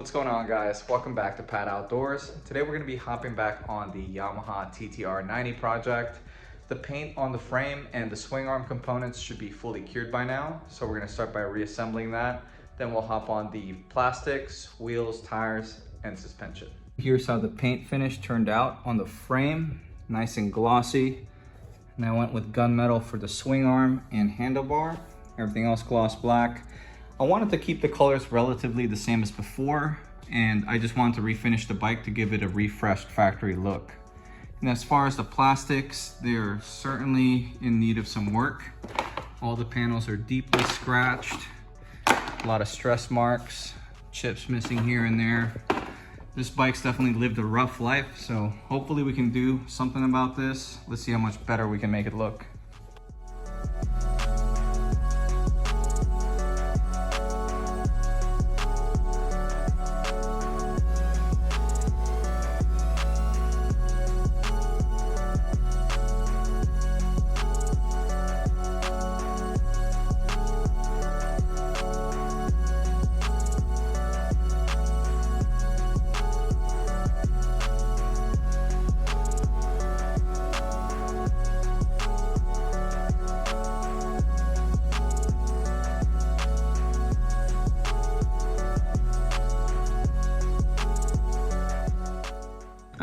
What's going on, guys? Welcome back to Pad Outdoors. Today we're going to be hopping back on the Yamaha TTR-90 project. The paint on the frame and the swing arm components should be fully cured by now, so we're going to start by reassembling that. Then we'll hop on the plastics, wheels, tires, and suspension. Here's how the paint finish turned out on the frame. Nice and glossy. And I went with gunmetal for the swing arm and handlebar. Everything else gloss black. I wanted to keep the colors relatively the same as before, and I just wanted to refinish the bike to give it a refreshed factory look. And as far as the plastics, they're certainly in need of some work. All the panels are deeply scratched, a lot of stress marks, chips missing here and there. This bike's definitely lived a rough life, so hopefully we can do something about this. Let's see how much better we can make it look.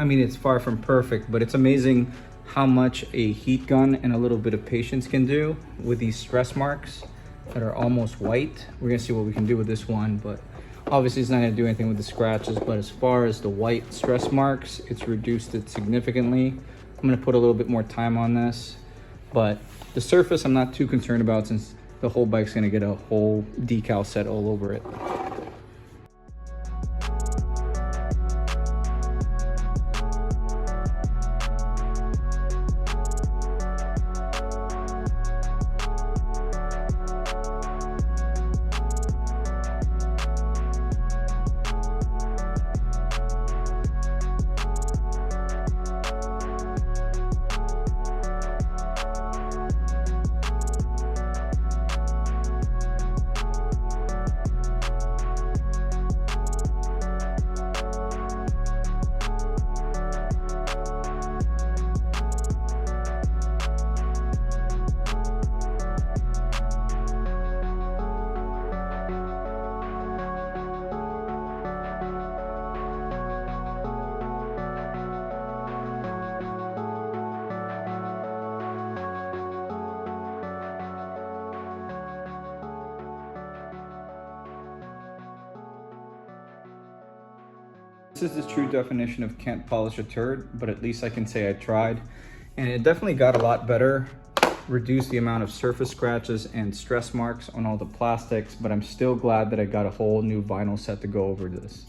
I mean, it's far from perfect, but it's amazing how much a heat gun and a little bit of patience can do with these stress marks that are almost white. We're gonna see what we can do with this one, but obviously it's not gonna do anything with the scratches. But as far as the white stress marks, it's reduced it significantly. I'm gonna put a little bit more time on this, but the surface I'm not too concerned about since the whole bike's gonna get a whole decal set all over it. This is the true definition of can't polish a turd, but at least I can say I tried. And it definitely got a lot better, reduced the amount of surface scratches and stress marks on all the plastics, but I'm still glad that I got a whole new vinyl set to go over this.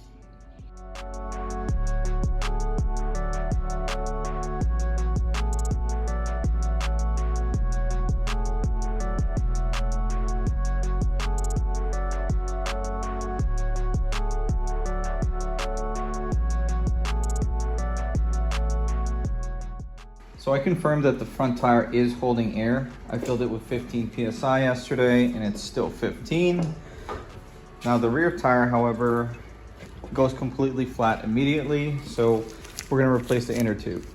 So I confirmed that the front tire is holding air. I filled it with 15 PSI yesterday and it's still 15. Now the rear tire, however, goes completely flat immediately. So we're gonna replace the inner tube.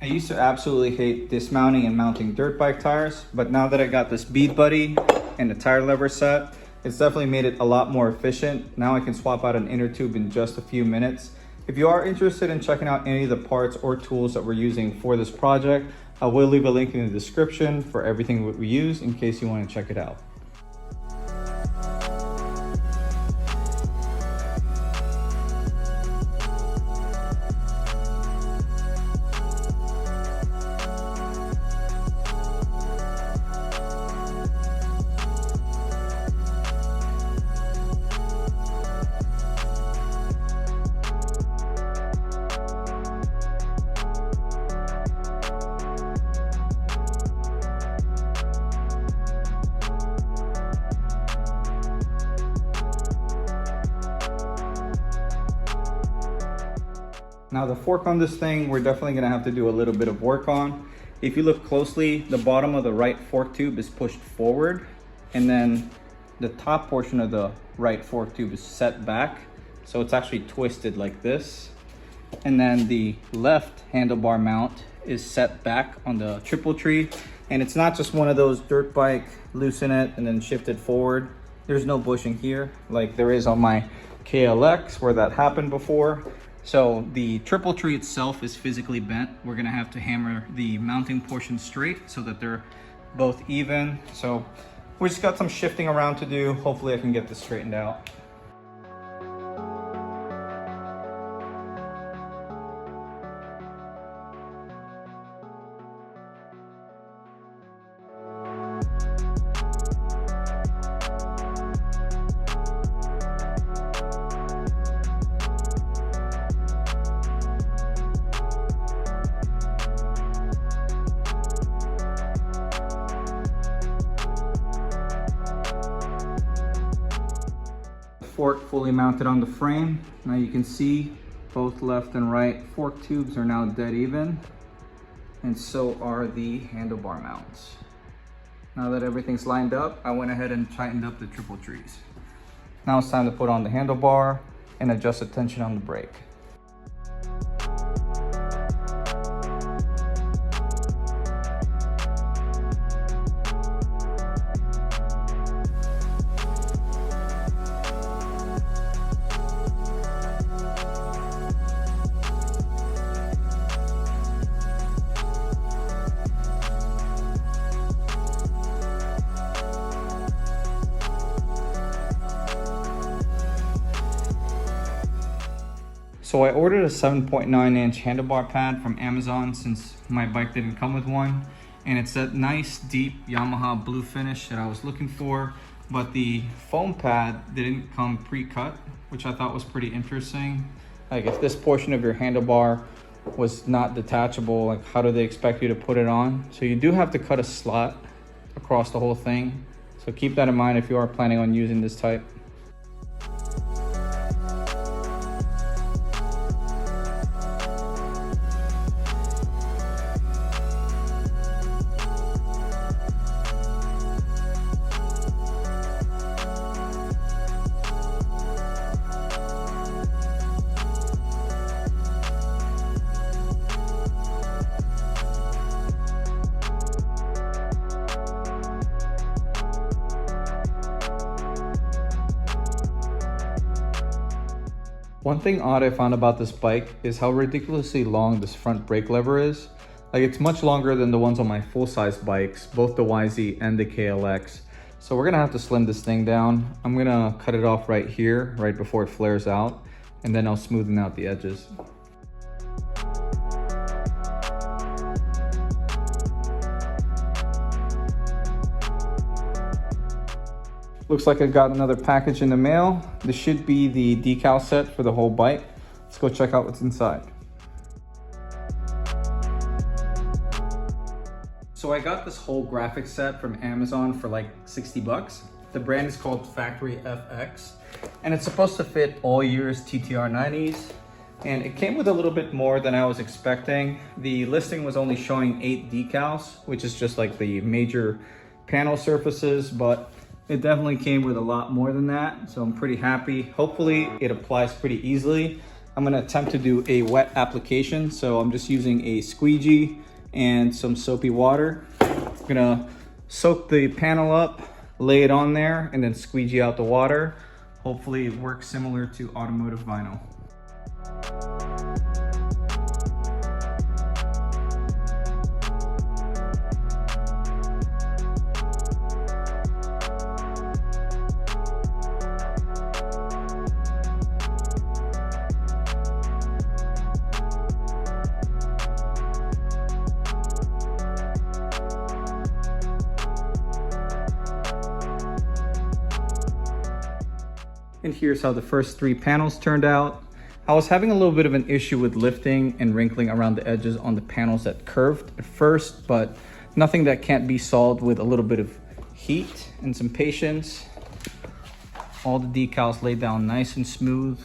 I used to absolutely hate dismounting and mounting dirt bike tires, but now that I got this bead buddy and the tire lever set, it's definitely made it a lot more efficient. Now I can swap out an inner tube in just a few minutes. If you are interested in checking out any of the parts or tools that we're using for this project, I will leave a link in the description for everything that we use in case you want to check it out. Now the fork on this thing, we're definitely gonna have to do a little bit of work on. If you look closely, the bottom of the right fork tube is pushed forward, and then the top portion of the right fork tube is set back. So it's actually twisted like this. And then the left handlebar mount is set back on the triple tree. And it's not just one of those dirt bike, loosen it and then shift it forward. There's no bushing here like there is on my KLX where that happened before. So the triple tree itself is physically bent. We're gonna have to hammer the mounting portion straight so that they're both even. So we just got some shifting around to do. Hopefully I can get this straightened out. Fork fully mounted on the frame. Now you can see both left and right fork tubes are now dead even, and so are the handlebar mounts. Now that everything's lined up, I went ahead and tightened up the triple trees. Now it's time to put on the handlebar and adjust the tension on the brake. So I ordered a 7.9-inch handlebar pad from Amazon since my bike didn't come with one. And it's that nice, deep Yamaha blue finish that I was looking for. But the foam pad didn't come pre-cut, which I thought was pretty interesting. Like if this portion of your handlebar was not detachable, like how do they expect you to put it on? So you do have to cut a slot across the whole thing. So keep that in mind if you are planning on using this type. One thing odd I found about this bike is how ridiculously long this front brake lever is. Like it's much longer than the ones on my full-size bikes, both the YZ and the KLX. So we're gonna have to slim this thing down. I'm gonna cut it off right here, right before it flares out, and then I'll smoothen out the edges. Looks like I got another package in the mail. This should be the decal set for the whole bike. Let's go check out what's inside. So I got this whole graphic set from Amazon for like 60 bucks. The brand is called Factory FX, and it's supposed to fit all year's TTR-90s. And it came with a little bit more than I was expecting. The listing was only showing 8 decals, which is just like the major panel surfaces, but it definitely came with a lot more than that, so I'm pretty happy. Hopefully it applies pretty easily. I'm gonna attempt to do a wet application, so I'm just using a squeegee and some soapy water. I'm gonna soak the panel up, lay it on there, and then squeegee out the water. Hopefully it works similar to automotive vinyl. And here's how the first 3 panels turned out. I was having a little bit of an issue with lifting and wrinkling around the edges on the panels that curved at first, but nothing that can't be solved with a little bit of heat and some patience. All the decals laid down nice and smooth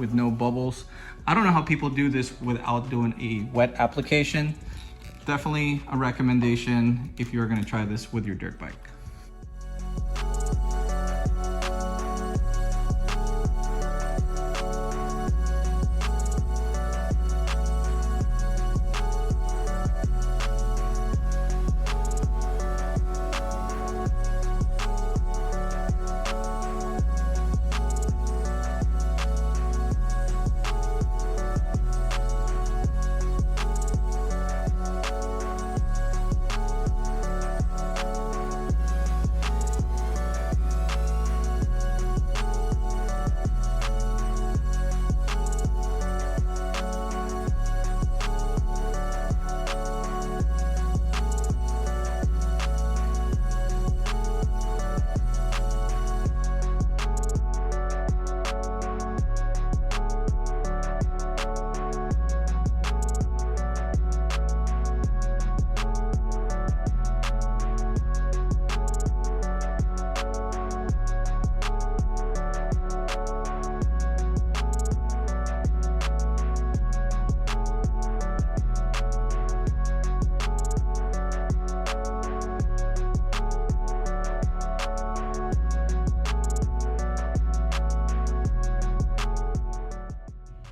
with no bubbles. I don't know how people do this without doing a wet application. Definitely a recommendation if you're gonna try this with your dirt bike.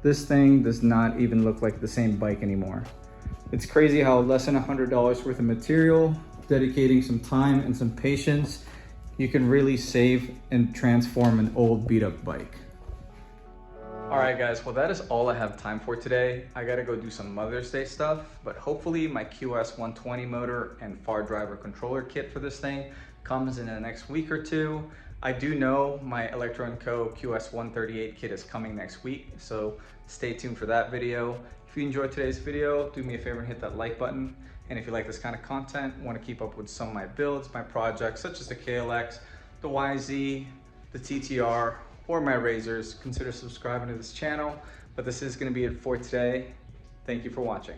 This thing does not even look like the same bike anymore. It's crazy how less than $100 worth of material, dedicating some time and some patience, you can really save and transform an old beat up bike. All right guys, well that is all I have time for today. I gotta go do some Mother's Day stuff, but hopefully my QS138 motor and Fardriver Controller Kit for this thing comes in the next week or two. I do know my Electro & Co QS138 kit is coming next week, so stay tuned for that video. If you enjoyed today's video, do me a favor and hit that like button. And if you like this kind of content, want to keep up with some of my builds, my projects, such as the KLX, the YZ, the TTR, or my razors, consider subscribing to this channel. But this is going to be it for today. Thank you for watching.